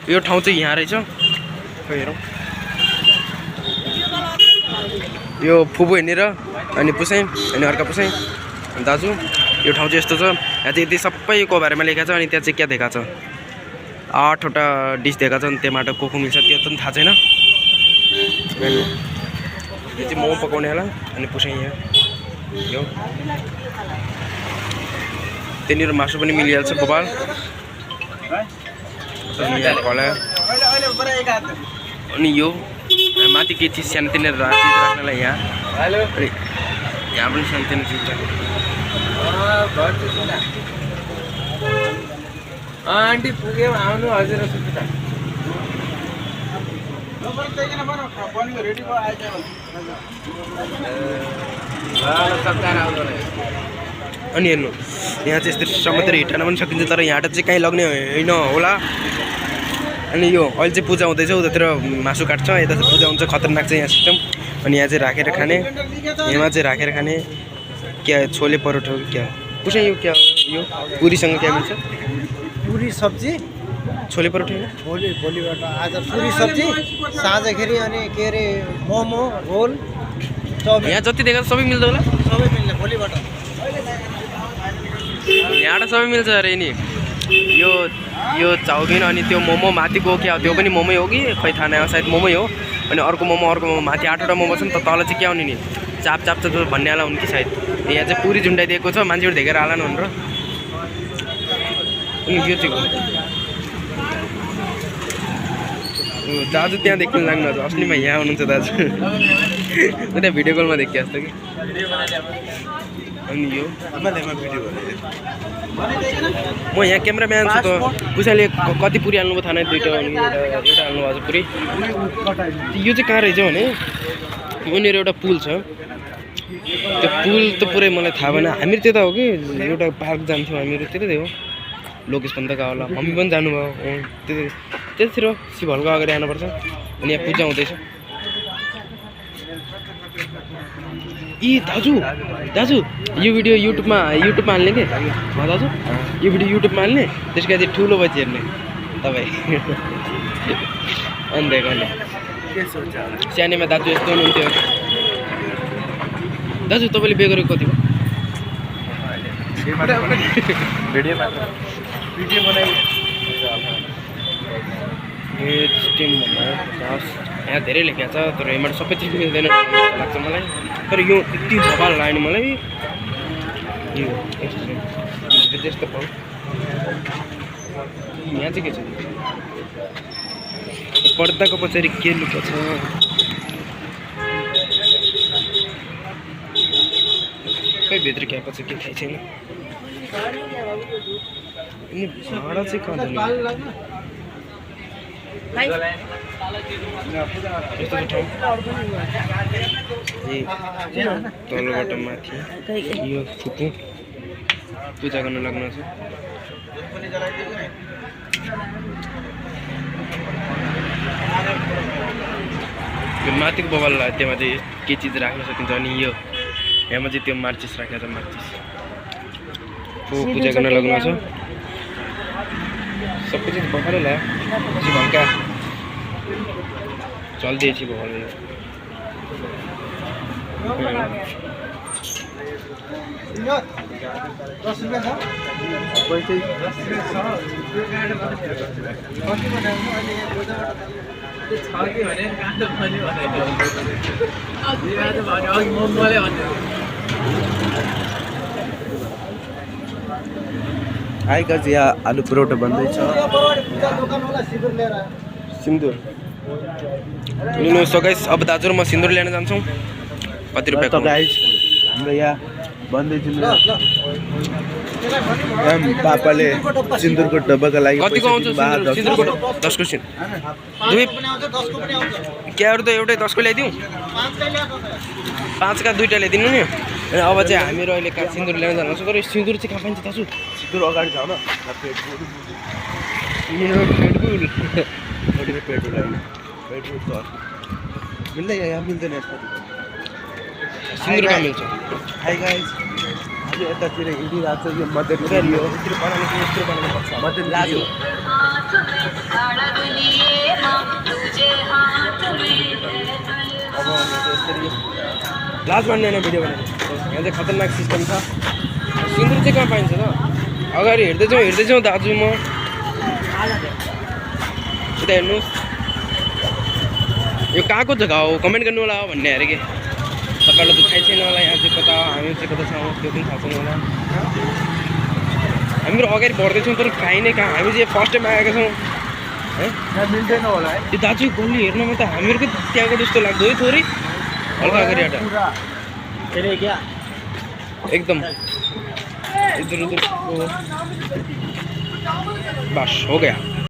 यो ठाउँ चाहिँ यहाँ रहेछ। हेरौँ यो फुपू हिँडेर अनि पुसाइ अनि अर्का पुसाइ दाजु। यो ठाउँ चाहिँ यस्तो छ। यहाँ चाहिँ यति सबैको बारेमा लेखेको छ। अनि त्यहाँ चाहिँ क्या देखाएको छ 8वटा डिस देखाएको छ। अनि त्यहाँबाट को मिल्छ त्यो त थाहा छैन। यो चाहिँ मोमो पकाउने होला। अनि पुसाइ यहाँ यो त्यहाँनिर मासु पनि मिलिहाल्छ बबाल। अनि यो माथि के चिज सानोतिनो चिज राख्नलाई यहाँ। अनि यहाँ पनि सानोतिनो चिज आन्टी पुग्यो आउनु हजुर। अनि हेर्नु यहाँ चाहिँ यस्तो समुद्र हिँड्न पनि सकिन्छ। तर यहाँबाट चाहिँ कहीँ लग्ने होइन होला। अनि यो अहिले चाहिँ पूजा हुँदैछ। उतातिर मासु काट्छ, यता चाहिँ पूजा हुन्छ। खतरनाक चाहिँ यहाँ सिस्टम। अनि यहाँ चाहिँ राखेर खाने, यहाँ चाहिँ राखेर खाने क्या छोले परोठा हो क्या कुछ यो क्या हो यो पुरीसँग क्या मिल्छ? पुरी सब्जी छोले परोठा भोलिबाट आज पुरी सब्जी साँझखेरि अनि के अरे मोमो रोल चाउमिन यहाँ जति देखाएको सबै मिल्छ होला। सबै मिल्ने भोलिबाट यहाँबाट सबै मिल्छ अरे नि। यो चाउमिन अनि त्यो मोमो माथिको क्या हो त्यो पनि मोमै हो कि खै थाहा नै हो, सायद मोमै हो। अनि अर्को मोमो माथि 8वटा मोमो छ नि त। तल चाहिँ क्या हुने नि चाप भन्ने वाला हुन् कि सायद। यहाँ चाहिँ पुरी झुन्डाइदिएको छ, मान्छेहरू धेगेर हालन भनेर। अनि यो चाहिँ दाजु त्यहाँ देख्नु लाग्नु हजुर। असलीमा यहाँ हुनुहुन्छ दाजु। त्यहाँ भिडियो कलमा देखियो जस्तो कि। अनि यो म यहाँ क्यामेराम्यान छु त। उसैले कति पुरी हाल्नु थाहा नै 2टा अनि एउटा हाल्नु आज पुरी। यो चाहिँ कहाँ रहेछ भने उनीहरू एउटा पुल छ। त्यो पुल त पुरै मलाई थाहा भएन। हामीहरू त्यता हो कि एउटा पार्क जान्थ्यौँ हामीहरू त्यतै हो। लोकेश भन्दाका होला मम्मी पनि जानुभयो त्यतातिर शिवहलको अगाडि आउनुपर्छ। अनि यहाँ पूजा हुँदैछ। यी दाजु यो भिडियो युट्युबमा हाल्ने के दाजु? यो भिडियो युट्युबमा हाल्ने त्यसको चाहिँ ठुलो बच्ची हेर्ने तपाईँ। अन्त सानैमा दाजु यस्तो हुनुहुन्थ्यो। दाजु तपाईँले बिहे गरेको कति यहाँ धेरै लेखेको छ। तर यहाँबाट सबै चिज मिल्दैन जस्तो लाग्छ मलाई। तर यो यति बबाल लाग्यो मलाई। यो त्यस्तो पाउँ यहाँ चाहिँ के छ? पर्दाको पछाडि के लुकेको छ? खै भित्र क्याएको छ के थाहै छैन। अनि भाडा चाहिँ कहाँ जाने? यस्तो ठाउँ तलबाट माथि यो फुपू पूजा गर्न लाग्नु छ। यो माथिको बबाल त्यहाँ चाहिँ के चिज राख्न सकिन्छ। अनि यो यहाँ चाहिँ त्यो मार्चिस राखेको छ। मार्चिस पूजा गर्न लाग्नु छ। सबै चिज भर्खरै लाग्यो हल्का चल्दैछ भर्खरै। आएका चाहिँ यहाँ आलु परोठा बन्दैछ। सिन्दुर सो गाइस अब दाजु र म सिन्दुर ल्याउन जान्छौँ। कति रुपियाँको? हाम्रो यहाँ बन्दैछ। पापाले सिन्दुरको डब्बाको लागि कतिको आउँछ सिन्दुरको? 10 को सिन क्याहरू त एउटै 10 को ल्याइदिउँ। 5 का 2टा ल्याइदिनु नि। अब चाहिँ हामीहरू अहिले कहाँ सिन्दुर ल्याउन जान्छ। तर सिन्दुर चाहिँ कहाँ पाइन्छ दाजु? सिन्दुर अगाडि छ न। पेट्रोल मिल्दैन यहाँ मिल्दैन यस्तो सिन्दुर कहाँ मिल्छ? हाई गाइस आज यतातिर हिँडिरहेको छ। यो मध्य लाज मान्दैन भिडियो बनाएर यहाँ चाहिँ खतरनाक सिस्टम छ सिन्दुर चाहिँ कहाँ पाइन्छ त अगाडि हेर्दैछौँ दाजु म यता हेर्नुहोस् यो कहाँको जग्गा हो कमेन्ट गर्नु होला भन्ने अरे कि तपाईँलाई त थाहै छैन होला यहाँ चाहिँ कता हामी चाहिँ कता छौँ त्यो पनि थाहा छैन होला हामीहरू अगाडि बढ्दैछौँ तर पाइ नै कहाँ हामी चाहिँ फर्स्ट टाइम आएका छौँ है मिल्दैन होला है त्यो दाजु गल्ली हेर्नमा त हामीहरूको त्यहाँको जस्तो लाग्दो है थोरै हल्का अगाडि एउटा क्या एकदम इधर उधर बस हो गया